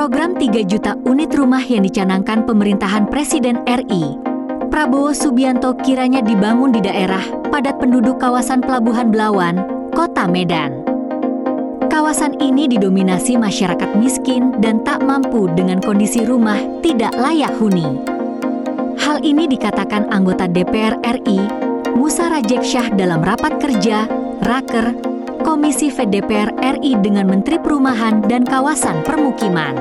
Program 3 juta unit rumah yang dicanangkan pemerintahan Presiden RI Prabowo Subianto kiranya dibangun di daerah padat penduduk kawasan Pelabuhan Belawan, Kota Medan. Kawasan ini didominasi masyarakat miskin dan tak mampu dengan kondisi rumah tidak layak huni. Hal ini dikatakan anggota DPR RI, Musa Rajeksyah dalam rapat kerja, Raker, Komisi DPR RI dengan Menteri Perumahan dan Kawasan Permukiman.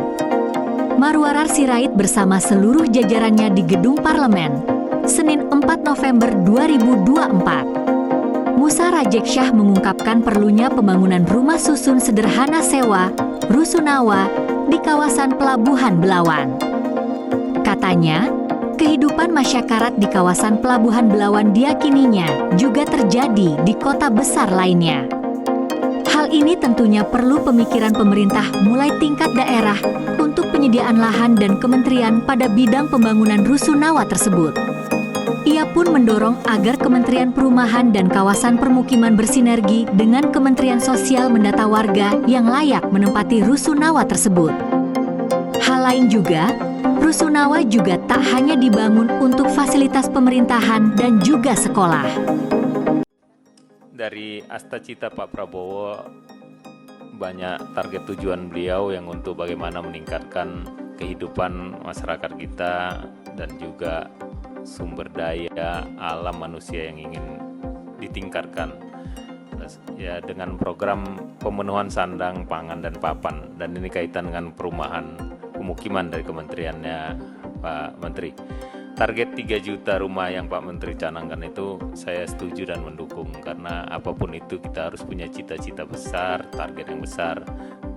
Marwarar Sirait bersama seluruh jajarannya di Gedung Parlemen, Senin 4 November 2024. Musa Rajeksyah mengungkapkan perlunya pembangunan rumah susun sederhana sewa, rusunawa, di kawasan Pelabuhan Belawan. Katanya, kehidupan masyarakat di kawasan Pelabuhan Belawan diyakininya juga terjadi di kota besar lainnya. Hal ini tentunya perlu pemikiran pemerintah mulai tingkat daerah untuk penyediaan lahan dan kementerian pada bidang pembangunan rusunawa tersebut. Ia pun mendorong agar Kementerian Perumahan dan Kawasan Permukiman bersinergi dengan Kementerian Sosial mendata warga yang layak menempati rusunawa tersebut. Hal lain juga, rusunawa juga tak hanya dibangun untuk fasilitas pemerintahan dan juga sekolah. Dari Astacita Pak Prabowo, banyak target tujuan beliau yang untuk bagaimana meningkatkan kehidupan masyarakat kita dan juga sumber daya alam manusia yang ingin ditingkatkan. Ya, dengan program pemenuhan sandang, pangan, dan papan, dan ini kaitan dengan perumahan pemukiman dari kementeriannya Pak Menteri. Target 3 juta rumah yang Pak Menteri canangkan itu saya setuju dan mendukung, karena apapun itu kita harus punya cita-cita besar, target yang besar,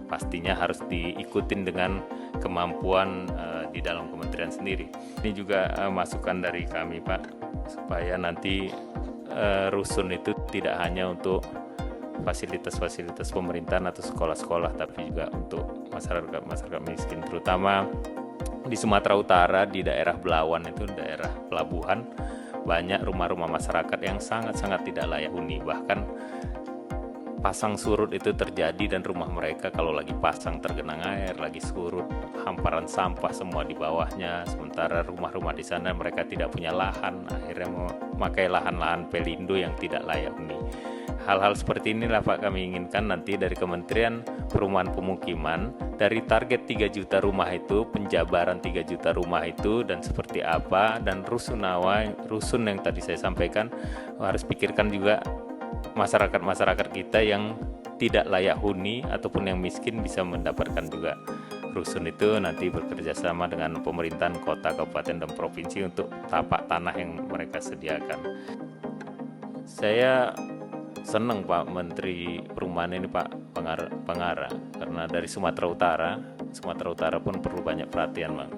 pastinya harus diikutin dengan kemampuan di dalam kementerian sendiri. Ini juga masukan dari kami Pak, supaya nanti rusun itu tidak hanya untuk fasilitas-fasilitas pemerintahan atau sekolah-sekolah, tapi juga untuk masyarakat miskin, terutama di Sumatera Utara, di daerah Belawan itu, daerah pelabuhan, banyak rumah-rumah masyarakat yang sangat-sangat tidak layak huni. Bahkan pasang surut itu terjadi dan rumah mereka kalau lagi pasang tergenang air, lagi surut, hamparan sampah semua di bawahnya. Sementara rumah-rumah di sana mereka tidak punya lahan, akhirnya memakai lahan-lahan pelindo yang tidak layak huni. Hal-hal seperti inilah Pak kami inginkan nanti dari Kementerian Perumahan Pemukiman, dari target 3 juta rumah itu, penjabaran 3 juta rumah itu dan seperti apa, dan rusun yang tadi saya sampaikan, harus pikirkan juga masyarakat-masyarakat kita yang tidak layak huni ataupun yang miskin bisa mendapatkan juga rusun itu, nanti bekerja sama dengan pemerintahan kota, kabupaten, dan provinsi untuk tapak tanah yang mereka sediakan. Saya senang Pak Menteri Perumahan ini Pak Pangara, karena dari Sumatera Utara pun perlu banyak perhatian Bang.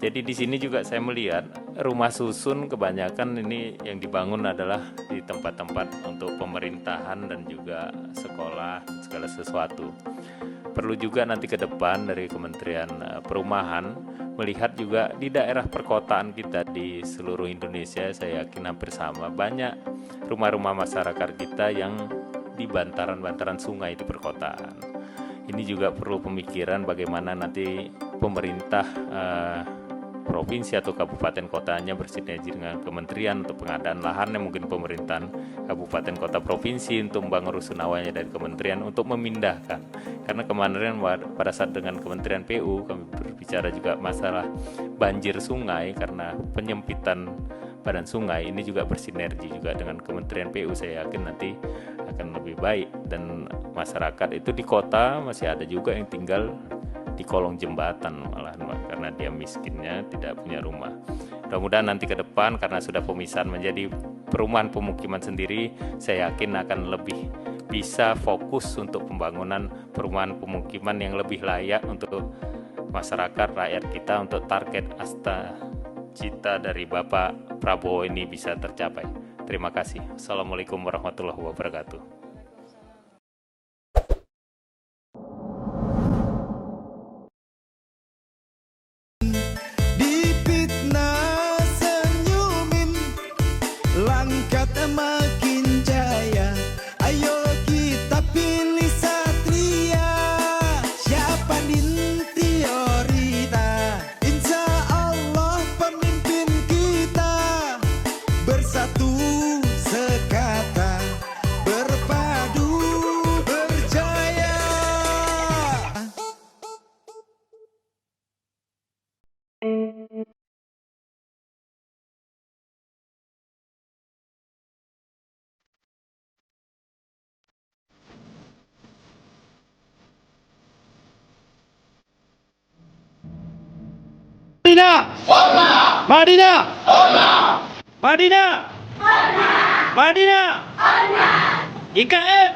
Jadi di sini juga saya melihat rumah susun kebanyakan ini yang dibangun adalah di tempat-tempat untuk pemerintahan dan juga sekolah, segala sesuatu. Perlu juga nanti ke depan dari Kementerian Perumahan melihat juga di daerah perkotaan kita di seluruh Indonesia, saya yakin hampir sama, banyak rumah-rumah masyarakat kita yang di bantaran-bantaran sungai di perkotaan. Ini juga perlu pemikiran bagaimana nanti pemerintah provinsi atau kabupaten kotanya bersinergi dengan kementerian untuk pengadaan lahannya, mungkin pemerintahan kabupaten kota provinsi untuk membangun rusunawanya dari kementerian untuk memindahkan. Karena kemarin pada saat dengan Kementerian PU kami berbicara juga masalah banjir sungai karena penyempitan badan sungai, ini juga bersinergi juga dengan Kementerian PU, saya yakin nanti akan lebih baik. Dan masyarakat itu di kota masih ada juga yang tinggal di kolong jembatan malahan karena dia miskinnya tidak punya rumah. Mudah-mudahan nanti ke depan karena sudah pemisahan menjadi perumahan pemukiman sendiri, saya yakin akan lebih bisa fokus untuk pembangunan perumahan pemukiman yang lebih layak untuk masyarakat rakyat kita, untuk target Astacita dari Bapak Prabowo ini bisa tercapai. Terima kasih. Assalamualaikum warahmatullahi wabarakatuh. Langkat makin jaya, ayo kita pilih Satria. Siapa Dintior bersatu sekata, berpadu berjaya. Madinah! Madinah! Madinah! IKF!